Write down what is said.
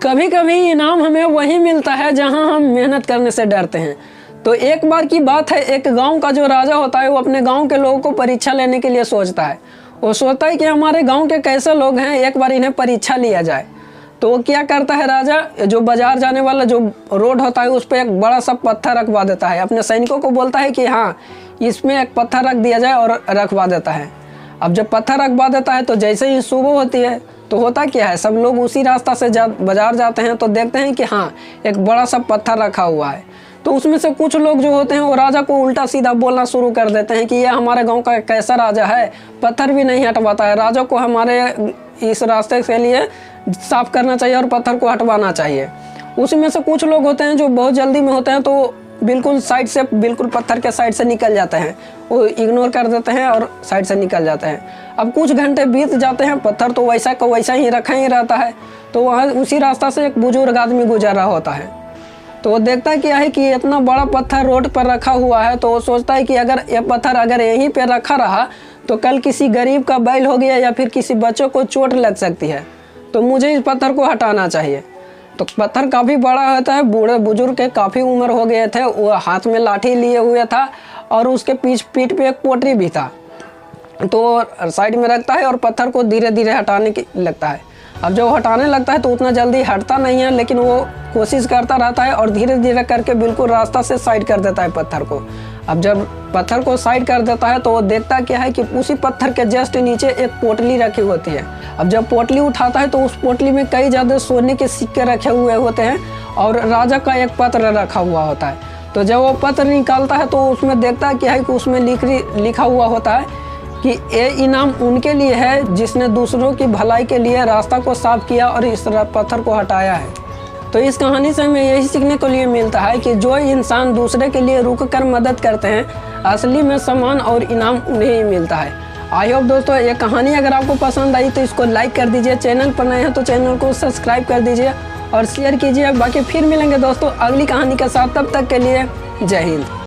कभी कभी इनाम हमें वही मिलता है जहां हम मेहनत करने से डरते हैं। तो एक बार की बात है, एक गांव का जो राजा होता है वो अपने गांव के लोगों को परीक्षा लेने के लिए सोचता है। वो सोचता है कि हमारे गांव के कैसे लोग हैं, एक बार इन्हें परीक्षा लिया जाए। तो वो क्या करता है, राजा जो बाजार जाने वाला जो रोड होता है उस पर एक बड़ा सा पत्थर रखवा देता है। अपने सैनिकों को बोलता है कि हाँ, इसमें एक पत्थर रख दिया जाए, और रखवा देता है। अब जब पत्थर रखवा देता है तो जैसे ही सुबह होती है तो होता क्या है, सब लोग उसी रास्ता से बाजार जाते हैं तो देखते हैं कि हाँ, एक बड़ा सा पत्थर रखा हुआ है। तो उसमें से कुछ लोग जो होते हैं वो राजा को उल्टा सीधा बोलना शुरू कर देते हैं कि ये हमारे गांव का कैसा राजा है, पत्थर भी नहीं हटवाता है, राजा को हमारे इस रास्ते के लिए साफ करना चाहिए और पत्थर को हटवाना चाहिए। उसी में से कुछ लोग होते हैं जो बहुत जल्दी में होते हैं, तो बिल्कुल साइड से, बिल्कुल पत्थर के साइड से निकल जाते हैं, वो इग्नोर कर देते हैं और साइड से निकल जाते हैं। अब कुछ घंटे बीत जाते हैं, पत्थर तो वैसा का वैसा ही रखा ही रहता है। तो वहाँ उसी रास्ता से एक बुजुर्ग आदमी गुजर रहा होता है। तो वो देखता है क्या है कि इतना बड़ा पत्थर रोड पर रखा हुआ है। तो वो सोचता है कि अगर ये पत्थर अगर यहीं पे रखा रहा तो कल किसी गरीब का बैल हो गया या फिर किसी बच्चों को चोट लग सकती है, तो मुझे इस पत्थर को हटाना चाहिए। तो पत्थर काफ़ी बड़ा होता है, बूढ़े बुजुर्ग के काफ़ी उम्र हो गए थे, वो हाथ में लाठी लिए हुए था और उसके पीठ पे एक पोटली भी था। तो साइड में रखता है और पत्थर को धीरे धीरे हटाने की लगता है। अब जब वो हटाने लगता है तो उतना जल्दी हटता नहीं है, लेकिन वो कोशिश करता रहता है और धीरे धीरे करके बिल्कुल रास्ता से साइड कर देता है पत्थर को। अब जब पत्थर को साइड कर देता है तो वो देखता क्या है कि उसी पत्थर के जस्ट नीचे एक पोटली रखी होती है। अब जब पोटली उठाता है तो उस पोटली में कई ज़्यादा सोने के सिक्के रखे हुए होते हैं और राजा का एक पत्र रखा हुआ होता है। तो जब वो पत्र निकालता है तो उसमें देखता क्या है कि उसमें लिखा हुआ होता है कि ये इनाम उनके लिए है जिसने दूसरों की भलाई के लिए रास्ता को साफ किया और इस पत्थर को हटाया है। तो इस कहानी से हमें यही सीखने को लिए मिलता है कि जो इंसान दूसरे के लिए रुक कर मदद करते हैं, असली में सम्मान और इनाम उन्हें ही मिलता है। आई होप दोस्तों ये कहानी अगर आपको पसंद आई तो इसको लाइक कर दीजिए, चैनल पर नए हैं तो चैनल को सब्सक्राइब कर दीजिए और शेयर कीजिए। बाकी फिर मिलेंगे दोस्तों अगली कहानी के साथ, तब तक के लिए जय हिंद।